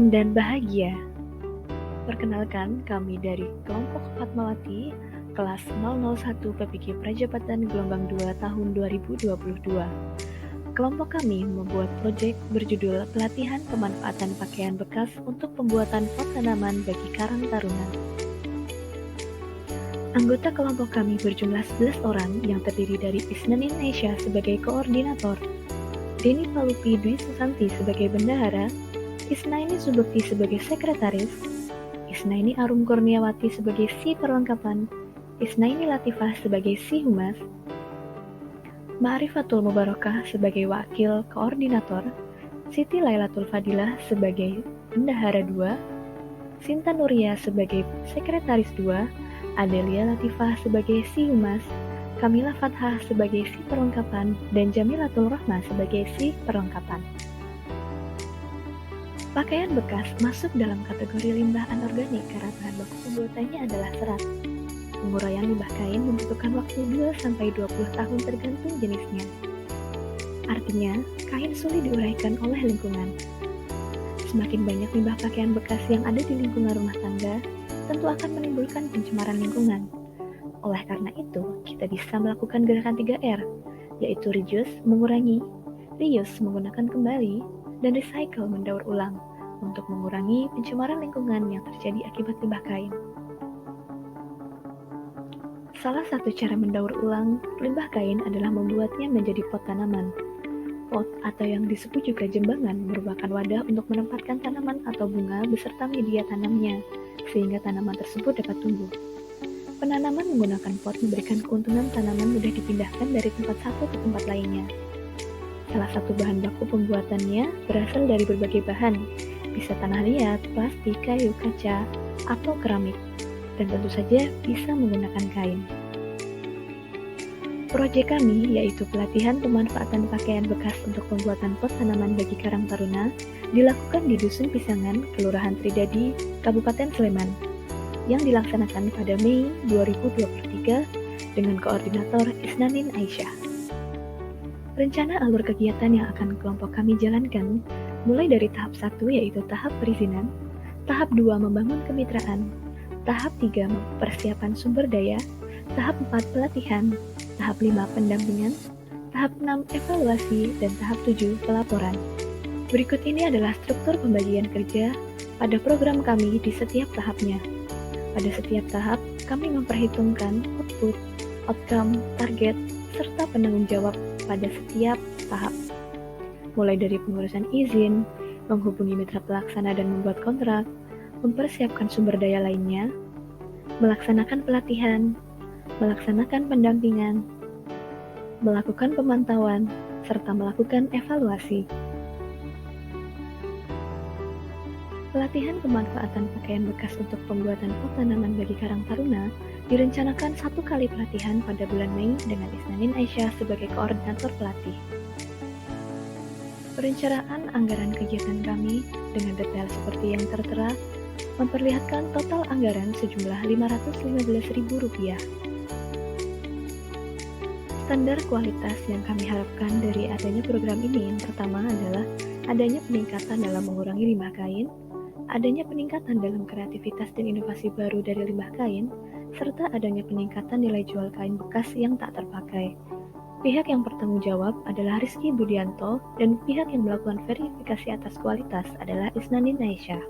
senang dan bahagia. Perkenalkan, kami dari kelompok Fatmawati, kelas 001 PPG Prajapatan gelombang 2 tahun 2022. Kelompok kami membuat proyek berjudul Pelatihan Pemanfaatan Pakaian Bekas untuk Pembuatan Pot Tanaman bagi Karang Taruna. Anggota kelompok kami berjumlah 11 orang yang terdiri dari Isnanin Aisyah sebagai koordinator, Deni Palupi Dwi Susanti sebagai bendahara, Isnaini Subekti sebagai sekretaris, Isnaini Arum Kurniawati sebagai si perlengkapan, Isnaini Latifah sebagai si humas, Ma'rifatul Mubarakah sebagai wakil koordinator, Siti Lailatul Fadilah sebagai bendahara 2, Sinta Nuria sebagai sekretaris 2, Adelia Latifah sebagai si humas, Kamila Fathah sebagai si perlengkapan, dan Jamilatul Rahmah sebagai si perlengkapan. Pakaian bekas masuk dalam kategori limbah anorganik karena bahan baku pembuatannya adalah serat. Penguraian limbah kain membutuhkan waktu 2-20 tahun tergantung jenisnya. Artinya, kain sulit diuraikan oleh lingkungan. Semakin banyak limbah pakaian bekas yang ada di lingkungan rumah tangga, tentu akan menimbulkan pencemaran lingkungan. Oleh karena itu, kita bisa melakukan gerakan 3R, yaitu reduce, mengurangi, reuse, menggunakan kembali, dan recycle, mendaur ulang, untuk mengurangi pencemaran lingkungan yang terjadi akibat limbah kain. Salah satu cara mendaur ulang limbah kain adalah membuatnya menjadi pot tanaman. Pot atau yang disebut juga jembangan merupakan wadah untuk menempatkan tanaman atau bunga beserta media tanamnya, sehingga tanaman tersebut dapat tumbuh. Penanaman menggunakan pot memberikan keuntungan tanaman mudah dipindahkan dari tempat satu ke tempat lainnya. Salah satu bahan baku pembuatannya berasal dari berbagai bahan, bisa tanah liat, plastik, kayu, kaca, atau keramik, dan tentu saja bisa menggunakan kain. Proyek kami, yaitu pelatihan pemanfaatan pakaian bekas untuk pembuatan pot tanaman bagi Karang Taruna, dilakukan di Dusun Pisangan, Kelurahan Tridadi, Kabupaten Sleman, yang dilaksanakan pada Mei 2023 dengan koordinator Isnanin Aisyah. Rencana alur kegiatan yang akan kelompok kami jalankan mulai dari tahap 1 yaitu tahap perizinan, tahap 2 membangun kemitraan, tahap 3 persiapan sumber daya, tahap 4 pelatihan, tahap 5 pendampingan, tahap 6 evaluasi, dan tahap 7 pelaporan. Berikut ini adalah struktur pembagian kerja pada program kami di setiap tahapnya. Pada setiap tahap, kami memperhitungkan output, outcome, target, serta penanggung jawab pada setiap tahap. Mulai dari pengurusan izin, menghubungi mitra pelaksana dan membuat kontrak, mempersiapkan sumber daya lainnya, melaksanakan pelatihan, melaksanakan pendampingan, melakukan pemantauan, serta melakukan evaluasi. Pelatihan pemanfaatan pakaian bekas untuk pembuatan pot tanaman bagi Karang Taruna direncanakan 1 kali pelatihan pada bulan Mei dengan Isnanin Aisyah sebagai koordinator pelatih. Perencanaan anggaran kegiatan kami dengan detail seperti yang tertera memperlihatkan total anggaran sejumlah Rp515.000. Standar kualitas yang kami harapkan dari adanya program ini yang pertama adalah adanya peningkatan dalam mengurangi limbah kain, adanya peningkatan dalam kreativitas dan inovasi baru dari limbah kain, serta adanya peningkatan nilai jual kain bekas yang tak terpakai. Pihak yang bertanggung jawab adalah Rizky Budianto dan pihak yang melakukan verifikasi atas kualitas adalah Isnanin Aisyah.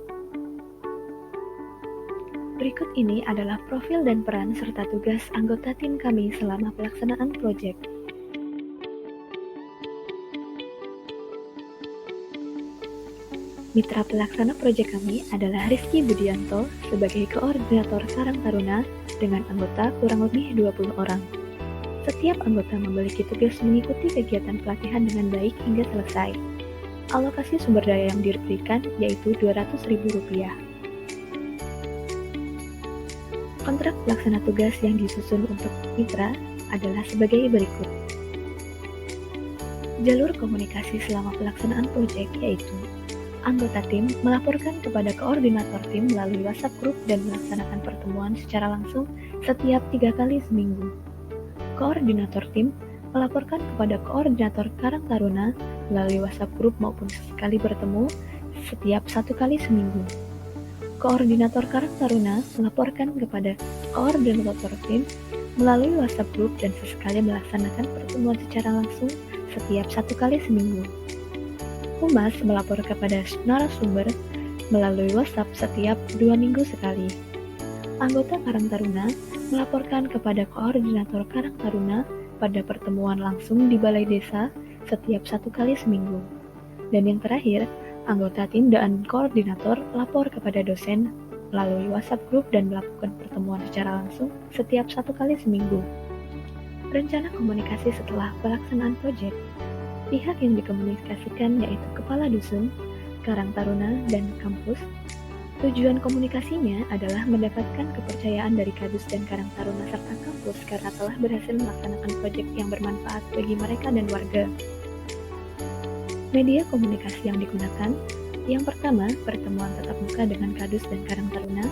Berikut ini adalah profil dan peran serta tugas anggota tim kami selama pelaksanaan proyek. Mitra pelaksana proyek kami adalah Rizky Budianto sebagai koordinator Karang Taruna dengan anggota kurang lebih 20 orang. Setiap anggota memiliki tugas mengikuti kegiatan pelatihan dengan baik hingga selesai. Alokasi sumber daya yang diberikan yaitu Rp200.000. Kontrak pelaksana tugas yang disusun untuk mitra adalah sebagai berikut. Jalur komunikasi selama pelaksanaan proyek yaitu anggota tim melaporkan kepada koordinator tim melalui WhatsApp Group dan melaksanakan pertemuan secara langsung setiap 3 kali seminggu. Koordinator tim melaporkan kepada koordinator Karang Taruna melalui WhatsApp Group maupun sesekali bertemu setiap 1 kali seminggu. Koordinator Karang Taruna melaporkan kepada koordinator tim melalui WhatsApp Group dan sesekali melaksanakan pertemuan secara langsung setiap 1 kali seminggu. Humas melapor kepada narasumber melalui WhatsApp setiap 2 minggu sekali. Anggota Karang Taruna melaporkan kepada koordinator Karang Taruna pada pertemuan langsung di Balai Desa setiap 1 kali seminggu. Dan yang terakhir, anggota tim dan koordinator lapor kepada dosen melalui WhatsApp Group dan melakukan pertemuan secara langsung setiap 1 kali seminggu. Rencana komunikasi setelah pelaksanaan proyek. Pihak yang dikomunikasikan yaitu Kepala Dusun, Karang Taruna, dan kampus. Tujuan komunikasinya adalah mendapatkan kepercayaan dari Kadus dan Karang Taruna serta kampus karena telah berhasil melaksanakan proyek yang bermanfaat bagi mereka dan warga. Media komunikasi yang digunakan, yang pertama, pertemuan tatap muka dengan Kadus dan Karang Taruna,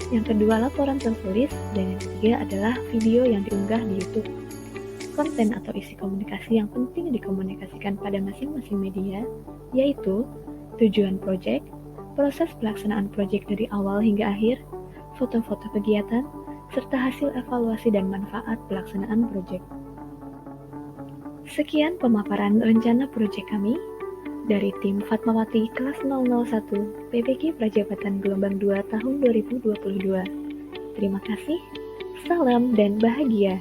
yang kedua, laporan tertulis, dan yang ketiga adalah video yang diunggah di YouTube. Konten atau isi komunikasi yang penting dikomunikasikan pada masing-masing media, yaitu tujuan proyek, proses pelaksanaan proyek dari awal hingga akhir, foto-foto kegiatan, serta hasil evaluasi dan manfaat pelaksanaan proyek. Sekian pemaparan rencana proyek kami dari tim Fatmawati kelas 001 PPG Prajabatan Gelombang 2 tahun 2022. Terima kasih, salam dan bahagia.